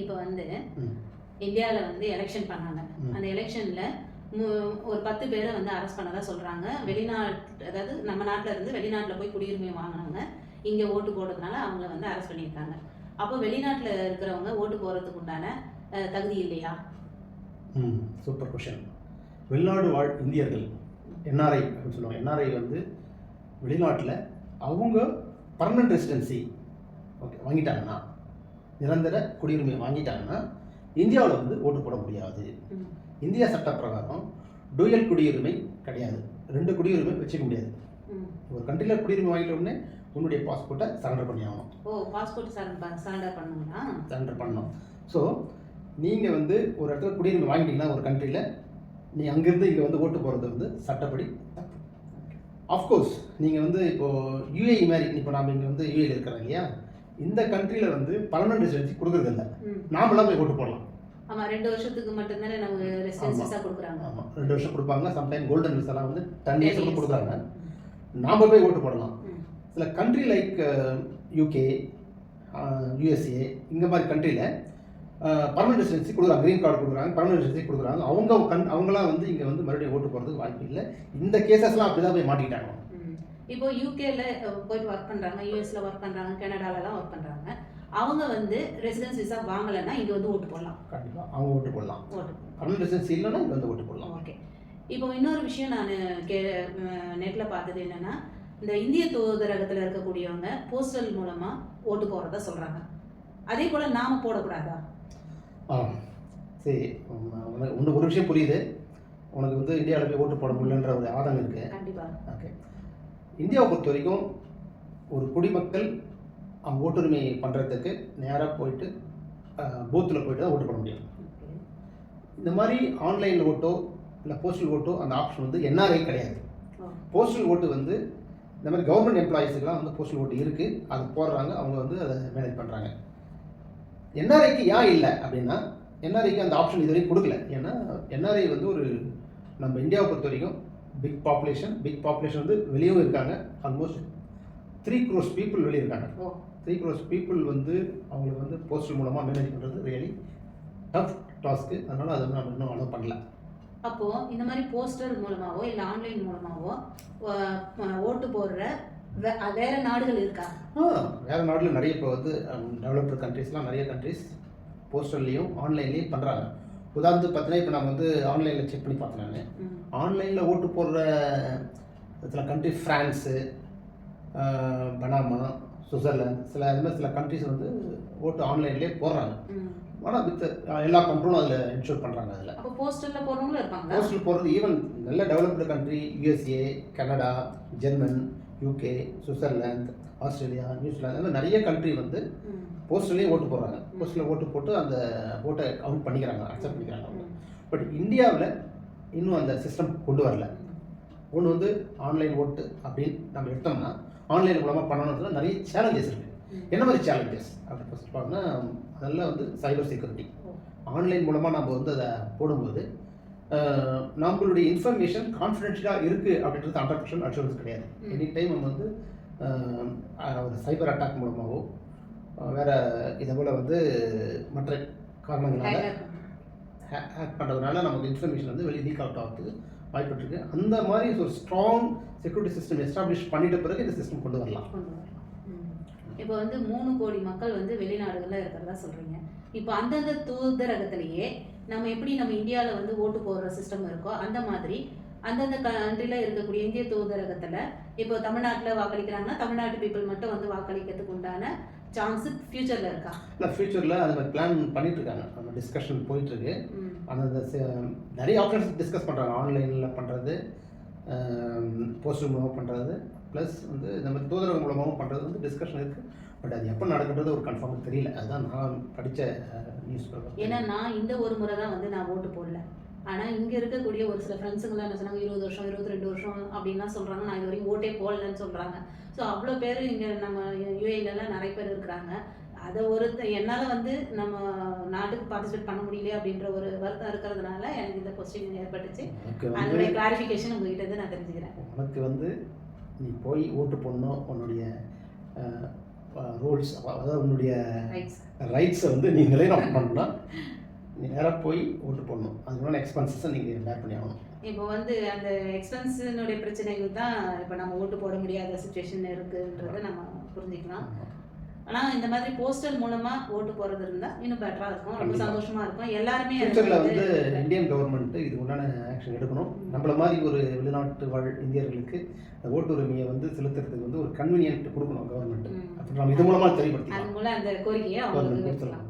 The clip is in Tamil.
இப்போ வந்து இந்தியாவில் வந்து எலெக்ஷன் பண்ணாங்க. அந்த எலெக்ஷனில் ஒரு 10 பேரை வந்து அரெஸ்ட் பண்ணதா சொல்கிறாங்க. அதாவது நம்ம நாட்டில் இருந்து வெளிநாட்டில் போய் குடியுரிமை வாங்கினாங்க. இங்கே ஓட்டு போடுறதுனால அவங்கள வந்து அரெஸ்ட் பண்ணியிருக்காங்க. அப்போ வெளிநாட்டில் இருக்கிறவங்க ஓட்டு போடுறதுக்கு உண்டான தகுதி இல்லையா? Super question. வெளிநாடு வாழ் இந்தியர்கள் என்ஆர்ஐ அப்படின்னு சொல்லுவாங்க. என்ஆர்ஐ வந்து வெளிநாட்டில் அவங்க பர்மனன்ட் ரெசிடென்சி வாங்கிட்டாங்கன்னா, நிரந்தர குடியுரிமை வாங்கிட்டாங்கன்னா இந்தியாவில் வந்து ஓட்டு போட முடியாது. இந்தியா சட்ட பிரகாரம் டூயல் குடியுரிமை கிடையாது. 2 குடியுரிமை வச்சுக்க முடியாது. ஒரு கண்ட்ரியில் குடியுரிமை வாங்கிட்ட உடனே உன்னுடைய பாஸ்போர்ட்டை சரண்டர் பண்ணி ஆகணும். பாஸ்போர்ட் சரண்டர் பண்ணணும்னா சரண்டர் பண்ணணும். ஸோ நீங்கள் வந்து ஒரு இடத்துல குடியுரிமை வாங்கிட்டீங்கன்னா ஒரு கண்ட்ரியில், நீ அங்கேருந்து இங்கே வந்து ஓட்டு போகிறது வந்து சட்டப்படி தப்பு. ஆஃப்கோர்ஸ் நீங்கள் வந்து இப்போது யூஏஇ மாதிரி, இப்போ நாம் இங்கே வந்து யூஏயில் இருக்கிறோம் இல்லையா, இந்த கண்ட்ரியில் வந்து பர்மனன்ட் ரெசிடென்சி கொடுக்குறது இல்லை. நாமளாக போய் ஓட்டு போடலாம். ஆமாம், 2 வருஷத்துக்கு மட்டும்தானே நமக்கு ரெசிடென்சி விசா கொடுக்குறாங்க. ஆமாம், 2 வருஷம் கொடுப்பாங்க. சம்டைம் கோல்டன் விசாலாம் வந்து 10 இயர்ஸ் கொடுக்குறாங்க. நாம் போய் ஓட்டு போடலாம். சில கண்ட்ரி லைக் யூகே, யூஎஸ்ஏ, இந்த மாதிரி கண்ட்ரியில் பர்மனன்ட் ரெசிடென்சி கொடுக்குறாங்க, க்ரீன் கார்டு கொடுக்குறாங்க, பர்மனன்ட் ரெசிடென்சி கொடுக்குறாங்க. அவங்களாம் வந்து இங்கே வந்து மறுபடியும் ஓட்டு போகிறதுக்கு வாய்ப்பு இல்லை. இந்த கேசஸ்லாம் அப்படி தான் போய் மாட்டிக்கிட்டாங்க. இப்போ யூகேல போயிட்டு ஒர்க் பண்ணுறாங்க, யூஎஸ்ல ஒர்க் பண்ணுறாங்க, கனடாலலாம் ஒர்க் பண்ணுறாங்க. அவங்க வந்து ரெசிடென்ஸ் விசா வாங்கலைன்னா இங்கே வந்து ஓட்டு போடலாம். கண்டிப்பாக அவங்க ஓட்டு போடலாம். பர்மனன்ட் ரெசிடென்சி இல்லைன்னா இங்கே வந்து ஓட்டு போடலாம். ஓகே. இப்போ இன்னொரு விஷயம் நான் நெட்டில் பார்த்தது என்னென்னா, இந்த இந்திய தூதரகத்தில் இருக்கக்கூடியவங்க போஸ்டல் மூலமாக ஓட்டு போடுறதா சொல்கிறாங்க. அதே போல் நாம் போடக்கூடாதா? சரி, உனக்கு ஒரு விஷயம் புரியுது. உனக்கு வந்து இந்தியாவில் போய் ஓட்டு போட முடியலன்ற ஒரு ஆதங்கம் இருக்குது. கண்டிப்பாக. ஓகே. இந்தியாவை பொறுத்த வரைக்கும் ஒரு குடிமக்கள் அவங்க ஓட்டுரிமை பண்ணுறதுக்கு நேராக போயிட்டு பூத்தில் போயிட்டு தான் ஓட்டு போட முடியும். இந்த மாதிரி ஆன்லைன் ஓட்டோ இல்லை போஸ்டல் ஓட்டோ அந்த ஆப்ஷன் வந்து என்ஆர்ஐ கிடையாது. போஸ்டல் ஓட்டு வந்து இந்த மாதிரி கவர்மெண்ட் எம்ப்ளாயீஸுக்கெலாம் வந்து போஸ்டல் ஓட்டு இருக்குது, அது போடுறாங்க, அவங்க வந்து அதை மேனேஜ் பண்ணுறாங்க. என்ஆர்ஐக்கு ஏன் இல்லை அப்படின்னா, என்ஆர்ஐக்கு அந்த ஆப்ஷன் இது வரைக்கும் கொடுக்கல. ஏன்னா என்ஆர்ஐ வந்து ஒரு நம்ம இந்தியாவை பொறுத்த வரைக்கும் பிக் பாப்புலேஷன் வந்து வெளியும் இருக்காங்க. ஆல்மோஸ்ட் 3 crores people வெளியே இருக்காங்க. 3 crores people வந்து அவங்களுக்கு வந்து போஸ்டல் மூலமாக மேனேஜ் பண்ணுறது ரியலி டஃப் டாஸ்க்கு. அதனால் அதை நம்ம இன்னும் அலோவ் பண்ணல. அப்போது இந்த மாதிரி போஸ்டல் மூலமாகவோ இல்லை ஆன்லைன் மூலமாகவோ ஓட்டு போடுற வேறு நாடுகள் இருக்கா? வேறு நாடுகள் நிறைய இப்போ வந்து டெவலப்டு கண்ட்ரீஸ்லாம் நிறைய கண்ட்ரீஸ் போஸ்டல்லையும் ஆன்லைன்லேயும் பண்ணுறாங்க. உதாரணத்துக்கு பார்த்தீங்கன்னா, இப்போ நம்ம வந்து ஆன்லைனில் செக் பண்ணி பார்த்தேன். நான் ஆன்லைனில் ஓட்டு போடுற சில கண்ட்ரி, ஃப்ரான்ஸு, பனாமா, சுவிட்சர்லாந்து, சில கண்ட்ரிஸ் வந்து ஓட்டு ஆன்லைன்லேயே போடுறாங்க. ஆனால் வித் எல்லா கண்ட்ரோலும் அதில் இன்ஷூர் பண்ணுறாங்க. அதில் அப்போ போஸ்டலில் போடுறவங்களும் இருப்பாங்க. போஸ்டல் போடுறது ஈவன் நல்ல developed country, USA, Canada, German, UK, Switzerland, Australia, New Zealand, அந்த நிறைய கண்ட்ரி வந்து போஸ்டல்லையும் ஓட்டு போடுறாங்க. போஸ்டலில் ஓட்டு போட்டு அந்த ஓட்டை கவுண்ட் பண்ணிக்கிறாங்க, அக்செப்ட் பண்ணிக்கிறாங்க. பட் இந்தியாவில் இன்னும் அந்த சிஸ்டம் கொண்டு வரல. ஒன்று வந்து ஆன்லைன் ஓட்டு அப்படின்னு நம்ம எடுத்தோம்னா, ஆன்லைன் மூலமாக பண்ணணும்னா நிறைய சேலஞ்சஸ் இருக்குது. என்ன மாதிரி சேலஞ்சஸ் அப்படின்னு ஃபஸ்ட் பார்த்தோம்னா, அதெல்லாம் வந்து சைபர் செக்யூரிட்டி. ஆன்லைன் மூலமாக நம்ம வந்து அதை போடும்போது நம்மளுடைய இன்ஃபர்மேஷன் கான்ஃபிடென்ஷியலாக இருக்குது அப்படின்றது 100% அஷூரன்ஸ் கிடையாது. எனி டைம் நம்ம வந்து ஒரு சைபர் அட்டாக் மூலமாகவோ வேறு இதை போல் வந்து மற்ற காரணங்களால் ஹேக் பண்ணுறதுனால நமக்கு இன்ஃபர்மேஷன் வந்து வெளியே லீக் அவுட் ஆகிறதுக்கு வாய்ப்புருக்கு. அந்த மாதிரி ஒரு ஸ்ட்ராங் செக்யூரிட்டி சிஸ்டம் எஸ்டாப்ளிஷ் பண்ணிட்ட பிறகு இந்த சிஸ்டம் கொண்டு வரலாம். இப்போ வந்து 3 கோடி மக்கள் வந்து வெளிநாடுகளில் இருக்கிறதா சொல்கிறீங்க. இப்போ அந்தந்த தூதரகத்திலேயே நம்ம எப்படி நம்ம இந்தியாவில் வந்து ஓட்டு போடுற சிஸ்டம் இருக்கோ அந்த மாதிரி அந்தந்த கண்ட்ரியில் இருக்கக்கூடிய இந்திய தூதரகத்தில் இப்போ தமிழ்நாட்டில் வாக்களிக்கிறாங்கன்னா தமிழ்நாட்டு பீப்புள் மட்டும் வந்து வாக்களிக்கிறதுக்கு உண்டான சான்ஸு ஃபியூச்சரில் இருக்கா? இல்லை, ஃபியூச்சரில் அது மாதிரி பிளான் பண்ணிட்டு இருக்காங்க. அந்த டிஸ்கஷன் போயிட்டுருக்கு. அந்த நிறைய ஆப்ஷன்ஸ் டிஸ்கஸ் பண்ணுறாங்க. ஆன்லைனில் பண்ணுறது, போஸ்டல் மூலமாக பண்ணுறது, ப்ளஸ் வந்து இந்த மாதிரி தூதரகம் மூலமாகவும் பண்ணுறது வந்து டிஸ்கஷன் இருக்குது. பட் அது எப்போ நடக்குன்றது ஒரு கன்ஃபார்மாக தெரியல. அதுதான் நான் படித்த நியூஸ் பேப்பர். ஏன்னா நான் இந்த ஒரு முறை தான் வந்து நான் ஓட்டு போடல. ஆனால் இங்கே இருக்கக்கூடிய ஒரு சில ஃப்ரெண்ட்ஸுங்களாம் என்ன சொன்னாங்க, 20 வருஷம் 22 வருஷம் அப்படின்லாம் சொல்கிறாங்க. நான் இது வரைக்கும் ஓட்டே போடலன்னு சொல்கிறாங்க. ஸோ அவ்வளோ பேர் இங்கே நம்ம யூஏலலாம் நிறைய பேர் இருக்கிறாங்க. அதை என்னால் வந்து நம்ம நாட்டுக்கு பார்ட்டிசிபேட் பண்ண முடியல அப்படின்ற ஒரு வருத்தம் இருக்கிறதுனால எனக்கு இந்த கொஸ்டின் ஏற்பட்டுச்சு. அதனுடைய கிளாரிஃபிகேஷன் உங்ககிட்ட இருந்து நான் தெரிஞ்சுக்கிறேன். உனக்கு வந்து நீ போய் ஓட்டு போடணும், உன்னுடைய ரூல்ஸ், அதாவது உன்னுடைய ரைட்ஸ். ரைட்ஸை வந்து நீ நிலைநாட்ட பண்ணணும்னா நேராக போய் ஓட்டு போடணும். அதுக்கான எக்ஸ்பென்சஸை நீங்கள் பேர் பண்ணி ஆகணும். இப்போ வந்து அந்த எக்ஸ்பென்ஸினுடைய பிரச்சனைகள் தான் இப்போ நம்ம ஓட்டு போட முடியாத சுச்சுவேஷன் இருக்குன்றதை நம்ம புரிஞ்சுக்கலாம். ஆனால் இந்த மாதிரி போஸ்டல் மூலமாக ஓட்டு போகிறது இருந்தால் இன்னும் பெட்டராக இருக்கும், ரொம்ப சந்தோஷமாக இருக்கும். எல்லாருமே ஃபியூச்சரில் வந்து இந்தியன் கவர்மெண்ட்டு இது உண்டான ஆக்ஷன் எடுக்கணும். நம்மள மாதிரி ஒரு வெளிநாட்டு வாழ் இந்தியர்களுக்கு ஓட்டு உரிமையை வந்து செலுத்துறதுக்கு வந்து ஒரு கன்வீனியன்ட் கொடுக்கணும் கவர்மெண்ட். அப்படி நம்ம இது மூலமாக தெளிவுபடுத்திக்கலாம். அது மூலம் அந்த கோரிக்கையை அவங்களுக்கு கொடுத்துடலாம்.